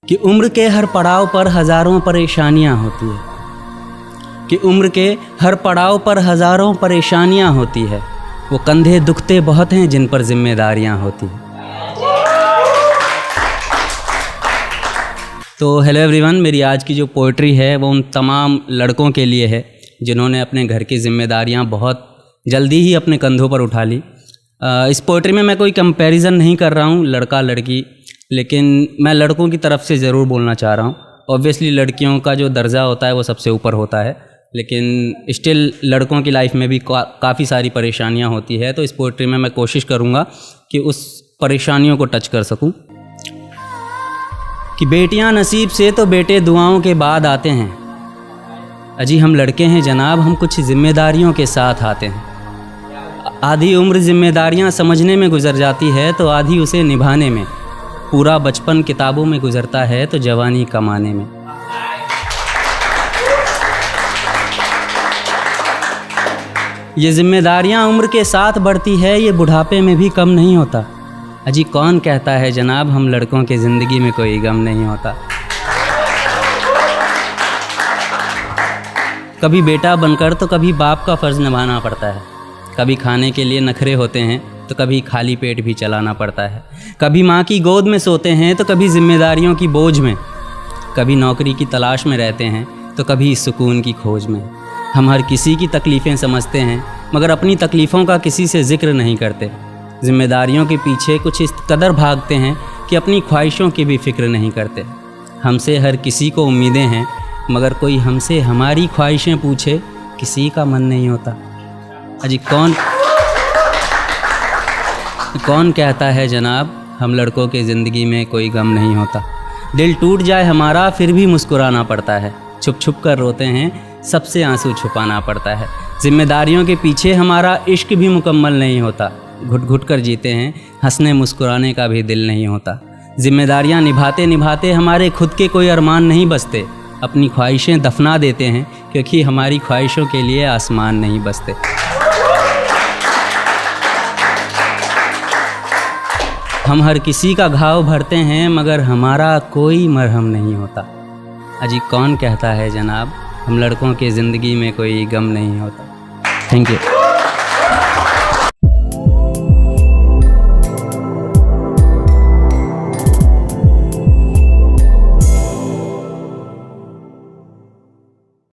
कि उम्र के हर पड़ाव पर हज़ारों परेशानियां होती है, कि उम्र के हर पड़ाव पर हज़ारों परेशानियां होती है। वो कंधे दुखते बहुत हैं जिन पर जिम्मेदारियां होती हैं। तो हेलो एवरीवन, मेरी आज की जो पोइट्री है वो उन तमाम लड़कों के लिए है जिन्होंने अपने घर की जिम्मेदारियां बहुत जल्दी ही अपने कंधों पर उठा ली। इस पोइट्री में मैं कोई कंपैरिजन नहीं कर रहा हूँ लड़का लड़की, लेकिन मैं लड़कों की तरफ से ज़रूर बोलना चाह रहा हूँ। ऑब्वियसली लड़कियों का जो दर्जा होता है वो सबसे ऊपर होता है, लेकिन स्टिल लड़कों की लाइफ में भी काफ़ी सारी परेशानियाँ होती है। तो इस पोइट्री में मैं कोशिश करूँगा कि उस परेशानियों को टच कर सकूँ। कि बेटियां नसीब से तो बेटे दुआओं के बाद आते हैं, अजी हम लड़के हैं जनाब, हम कुछ जिम्मेदारियों के साथ आते हैं। आधी उम्र जिम्मेदारियां समझने में गुजर जाती है तो आधी उसे निभाने में। पूरा बचपन किताबों में गुजरता है तो जवानी कमाने में। ये जिम्मेदारियां उम्र के साथ बढ़ती है, ये बुढ़ापे में भी कम नहीं होता। अजी कौन कहता है जनाब हम लड़कों के ज़िंदगी में कोई गम नहीं होता। कभी बेटा बनकर तो कभी बाप का फ़र्ज़ निभाना पड़ता है। कभी खाने के लिए नखरे होते हैं तो कभी खाली पेट भी चलाना पड़ता है। कभी माँ की गोद में सोते हैं तो कभी जिम्मेदारियों की बोझ में। कभी नौकरी की तलाश में रहते हैं तो कभी सुकून की खोज में। हम हर किसी की तकलीफ़ें समझते हैं मगर अपनी तकलीफ़ों का किसी से ज़िक्र नहीं करते। जिम्मेदारियों के पीछे कुछ इस कदर भागते हैं कि अपनी ख्वाहिशों की भी फ़िक्र नहीं करते। हमसे हर किसी को उम्मीदें हैं मगर कोई हमसे हमारी ख्वाहिशें पूछे किसी का मन नहीं होता। अजी कौन कहता है जनाब हम लड़कों के ज़िंदगी में कोई गम नहीं होता। दिल टूट जाए हमारा फिर भी मुस्कुराना पड़ता है। छुप छुप कर रोते हैं सबसे आंसू छुपाना पड़ता है। जिम्मेदारियों के पीछे हमारा इश्क भी मुकम्मल नहीं होता। घुट घुट कर जीते हैं, हंसने मुस्कुराने का भी दिल नहीं होता। जिम्मेदारियां निभाते निभाते हमारे खुद के कोई अरमान नहीं बसते। अपनी ख्वाहिशें दफना देते हैं क्योंकि हमारी ख्वाहिशों के लिए आसमान नहीं बसते। हम हर किसी का घाव भरते हैं मगर हमारा कोई मरहम नहीं होता। अजी कौन कहता है जनाब हम लड़कों के ज़िंदगी में कोई गम नहीं होता। Thank you.